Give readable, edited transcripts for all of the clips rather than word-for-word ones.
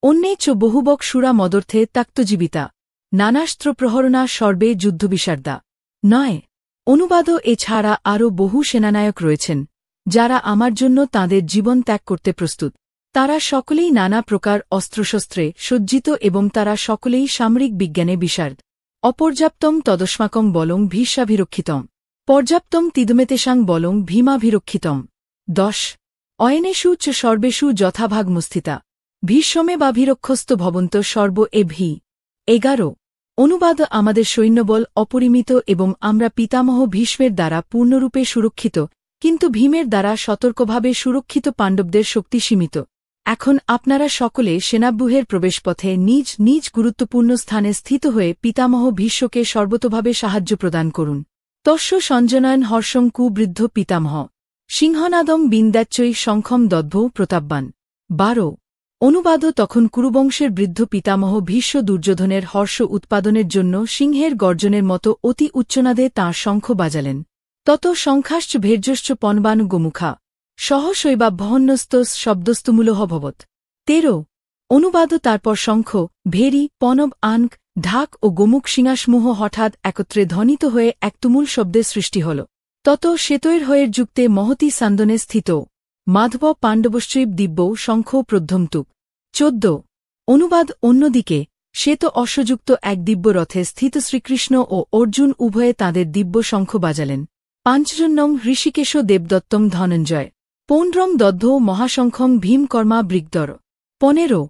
অন্যে চ বহুবক সুরা মদর্থে তাক্তজীবিতা নানাস্ত্র প্রহরণা সর্বে যুদ্ধবিশারদা। 9 অনুবাদও এছাড়া আরও বহু সেনানায়ক রয়েছেন যারা আমার জন্য তাঁদের জীবন ত্যাগ করতে প্রস্তুত। তারা সকলেই নানা প্রকার অস্ত্রশস্ত্রে সজ্জিত এবং তারা সকলেই সামরিক বিজ্ঞানে বিশারদ। অপর্যাপ্তম তদস্মাকং বলং ভীষ্মাভিরক্ষিতম পর্যাপ্তম তিদমেতেষাং বলং ভীমাভিরক্ষিতম। 10 অয়েনেষু চ সর্বেষু যথাভাগমুস্থিতা ভীষ্মেবাভিরক্ষস্ত ভবন্ত সর্ব এ ভি। 11 অনুবাদ আমাদের সৈন্যবল অপরিমিত এবং আমরা পিতামহ ভীষ্মের দ্বারা পূর্ণরূপে সুরক্ষিত, কিন্তু ভীমের দ্বারা সতর্কভাবে সুরক্ষিত পাণ্ডবদের শক্তি সীমিত। এখন আপনারা সকলে সেনাব্যূহের প্রবেশপথে নিজ নিজ গুরুত্বপূর্ণ স্থানে স্থিত হয়ে পিতামহ ভীষ্মকে সর্বতোভাবে সাহায্য প্রদান করুন। তস্য সঞ্জনয়ন হর্ষং কুবৃদ্ধ পিতামহ সিংহনাদম বিন্দাচ্চৈ শঙ্খম দদ্ভৌ প্রতাপবান। 12 অনুবাদ তখন কুরুবংশের বৃদ্ধ পিতামহ ভীষ্ম দুর্যোধনের হর্ষ উৎপাদনের জন্য সিংহের গর্জনের মতো অতি উচ্চনাদে তাঁর শঙ্খ বাজালেন। তত শঙ্খাশ্চ ভের্যশ্চ পনবানু গোমুখা সহশৈবাভ্যহন্যস্তস শব্দস্তুমূলহভবৎ। 13 অনুবাদ তারপর শঙ্খ, ভেরি, পনব, আনক, ঢাক ও গোমুখ সিংহাসমূহ হঠাৎ একত্রে ধ্বনিত হয়ে এক তুমুল শব্দের সৃষ্টি হল। তত শ্বেতৈর হয়ের যুক্তে মহতি সান্দনে স্থিত মাধব পাণ্ডবশ্চৈব দিব্যৌ শঙ্খ প্রধ্বমতুক। 14 অনুবাদ অন্যদিকে শ্বেত অশ্বযুক্ত এক দিব্য রথে স্থিত শ্রীকৃষ্ণ ও অর্জুন উভয়ে তাঁদের দিব্য শঙ্খ বাজালেন। 5 ঋষিকেশ দেবদত্তম ধনঞ্জয় 15 দদ্ধৌ মহাশঙ্খং ভীমকর্মা বৃগদর। 15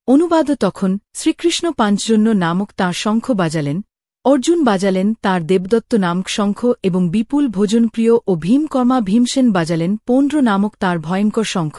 অনুবাদ তখন শ্রীকৃষ্ণ 5 নামক তাঁর শঙ্খ বাজালেন, অর্জুন বাজালেন তাঁর দেবদত্ত নামক শঙ্খ এবং বিপুল ভোজনপ্রিয় ও ভীমকর্মা ভীমসেন বাজালেন 15 নামক তাঁর ভয়ঙ্কর শঙ্খ।